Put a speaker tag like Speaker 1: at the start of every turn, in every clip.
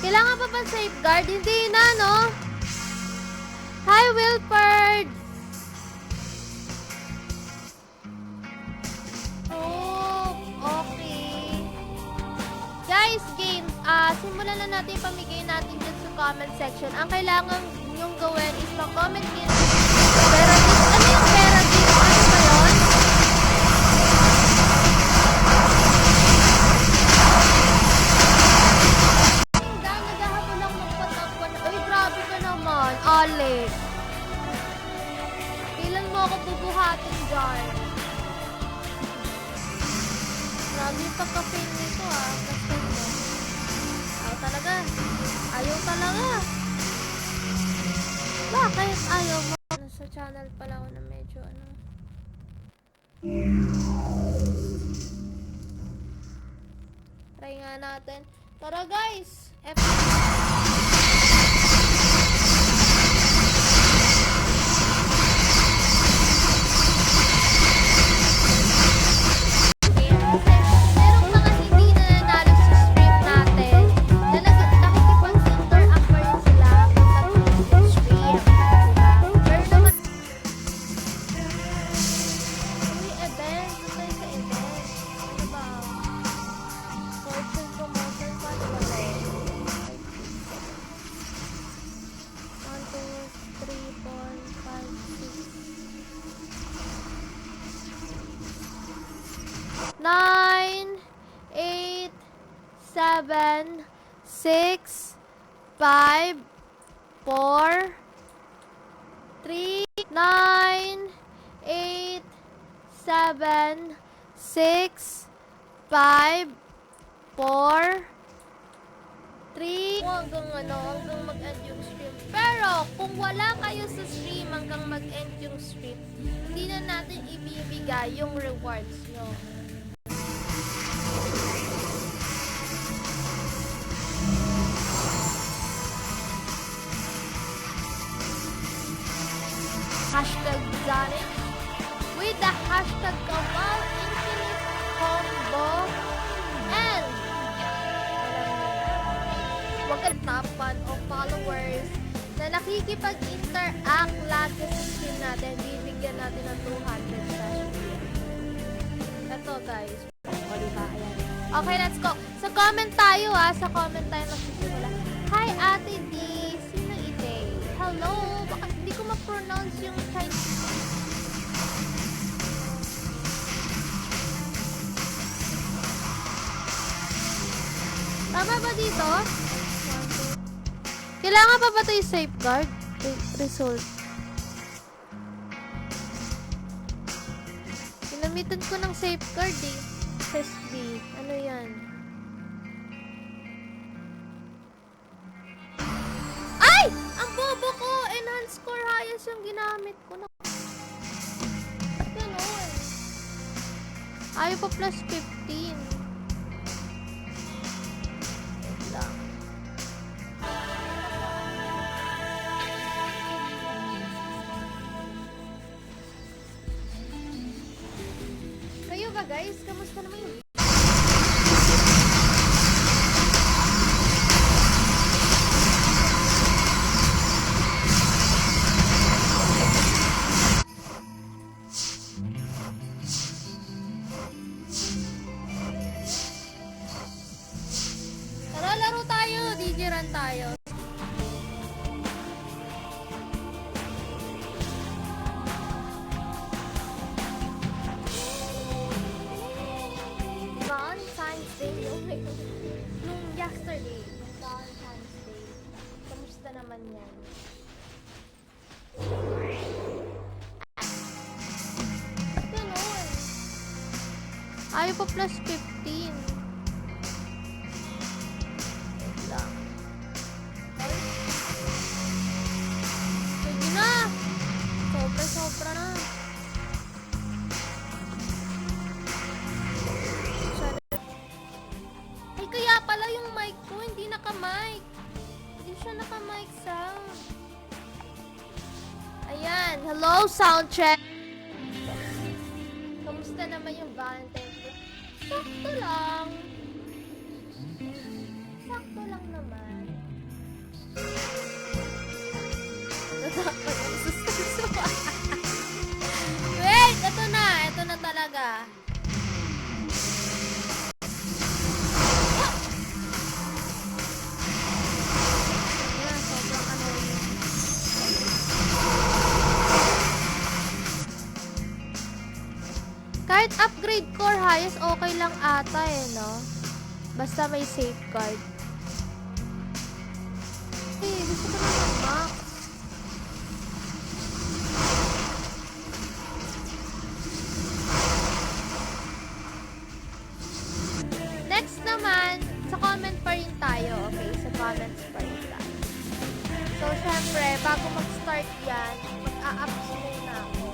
Speaker 1: Kailangan pa ba safeguard? Hindi na, no? Hi, Wilford! Oh, okay. Guys, game. Simulan na natin pamigay natin dyan sa comment section. Ang kailangan nyong gawin is mag-comment din. Paradise. Ano yung paradise? Ano ba yun? Naghahabol lang magpatakpan. Uy, grabe ka naman, Alex. Kailan mo ako bubuhatin dyan? Grabe yung pagka-pain nito, Basta mo. Ayaw talaga. Ayaw talaga. Bakit ayaw mo? Nasa channel pala ako na medyo Try nga natin. Tara guys! Merong mga hindi na nanalo sa stream natin na nakikipag-interact pa rin sila sa stream. Pero naman uy, event. Doon tayo sa event. Ano ba? Fortune promotion. Paano ba tayo? 1, 2, 3, 4, 5, 6 9, 8, 7, 6, 5, 4, 3, 9, 8, 7, 6, 5, 4, 3, hanggang mag-end yung stream. Pero, kung wala kayo sa stream hanggang mag-end yung stream, hindi na natin ibibigay yung rewards nyo. Hashtag Zane with the hashtag Kawal Infinite Combo and huwag tapan o followers na nakikipag-interact lagi sa stream natin. Bibigyan natin ng 200 sa stream. Ito guys. O diba? Ayan. Okay, let's go. Sa comment tayo Sa comment tayo magsisimula. Hi Ate D. Sino ite? Hello. Baka hindi ko ma-pronounce yung Chinese. Tama ba dito? Kailangan pa ba ito yung safeguard? Result. Ginamitan ko ng safeguard SB. Ano yan? Ay! Ang bobo ko! Enhanced score highest yung ginamit ko na. Ganun. Ayaw pa plus 15. Wait lang. Kayo ba guys? Kamusta naman yun? Tara, laro tayo. DJ run tayo. Valentine's Day. Oh my God. Nung yesterday, nung Valentine's Day. Kamusta naman yan? Ganun. Ayaw pa plus 15. Wait lang. Sige na. Sobra na. Ay, kaya pala yung mic ko hindi naka-mic. Hindi siya naka-mic sound. Ayan. Hello, sound check. Kamusta naman yung Valentine's Day? Sakto lang. Sakto lang naman. dapat ang susunod. Wait! Ito na! Ito na talaga. Ayan, sobrang annoying. Kahit upgrade core highest, okay lang ata eh, no? Basta may safeguard. Eh, gusto ko na mag-max. Next naman, sa comment pa rin tayo, okay? Sa comments pa rin tayo. So, syempre, bago mag-start yan, mag-a-ups muna ako.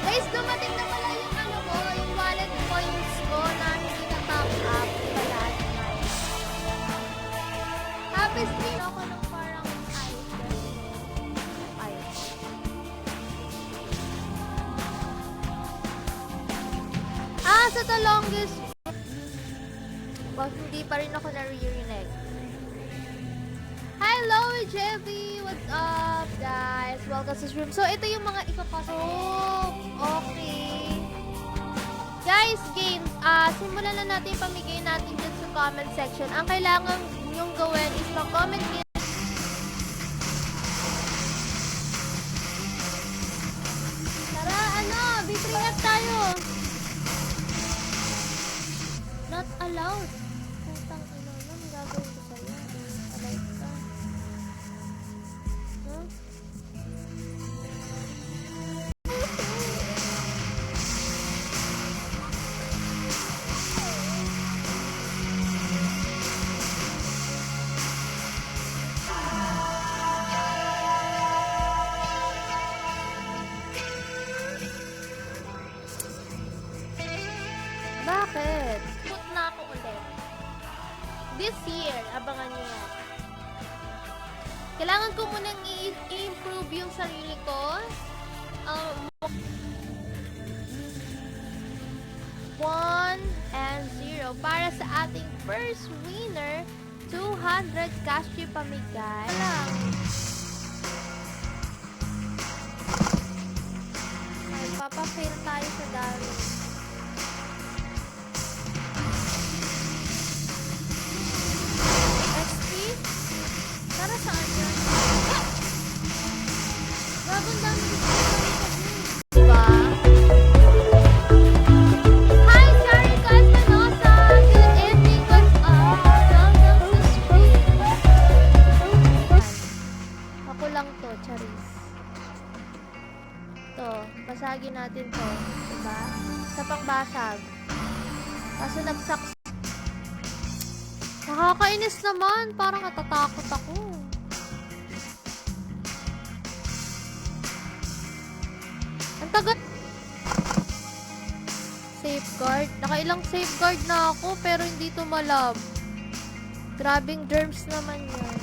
Speaker 1: Guys, dumating na pala yung ano ko, yung wallet coins ko na hindi na-top up. Wala na. Tapos, din ako ng parang item. Sa the longest hindi pa rin ako na-re-reneg. Hello, Jeffy! What's up, guys? Welcome sa stream. So, ito yung mga ikapasok. Okay. Guys, games, simulan na natin pamigay natin dyan sa comment section. Ang kailangan nyong gawin is mag-comment nyo. Tara, bitringat tayo. Not allowed. Putang ina naman, gagawin ko sa'yo. Alay ka. Huh? Bakit? Put na ako ulit. This year, abangan nyo yan. Kailangan ko munang i-improve yung sarili ko. 1 and 0 para sa ating first winner, 200 cash pamigay. Lang. Ay, papafail tayo sa dami. Para saan yan? Bagong dami dito. Diba? Hi, Shari Casanosa! Good evening, what's up? Welcome to stream. Ako lang to, Charis. To, basagin natin to. Diba? Sa pangbasag. Kaso nagsaks. Nakakainis naman. Parang natatakot ako. Ang tagal. Safeguard. Nakailang safeguard na ako pero hindi tumalab. Grabing germs naman yan.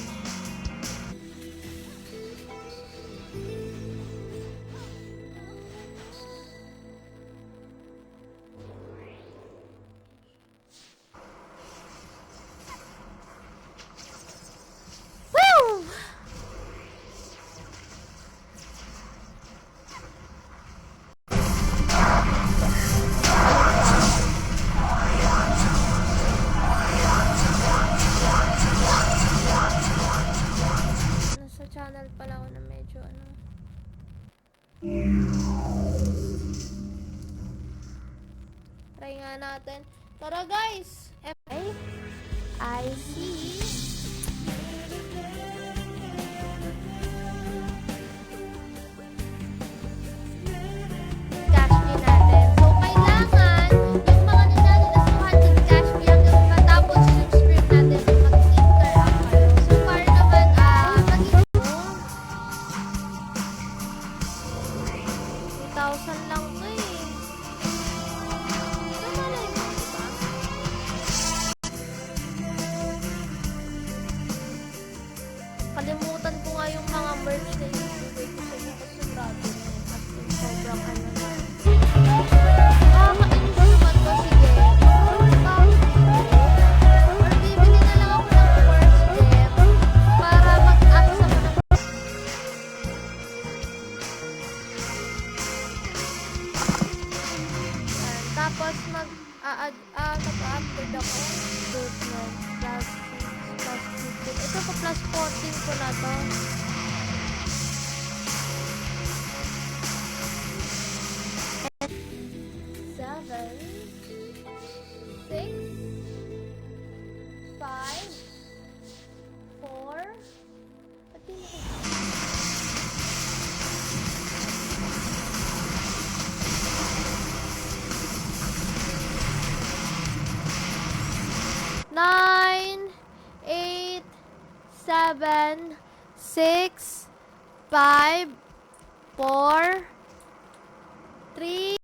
Speaker 1: Channel pala ako na medyo try nga natin. Tara guys! I see. Cash din natin. So, kailangan yung mga nanalo na 200 cash hanggang matapos yung stream natin mag-interact kayo. So, para naman maging 2,000 lang to eh. Ito malay mo, diba? Kalimutan ko nga yung mga merch na ibibigay ko sa inyo kasi grabe na yun. At yung sobrang ano na. Nakakainis naman to, sige. Or bibili na lang ako ng first step para mag-add sa mga plus 6, plus 15. Ito pa plus 14 ko na to. Seven, 6, 5, 4, pati na ko. 9, 8, 7, 6, 5, 4, 3,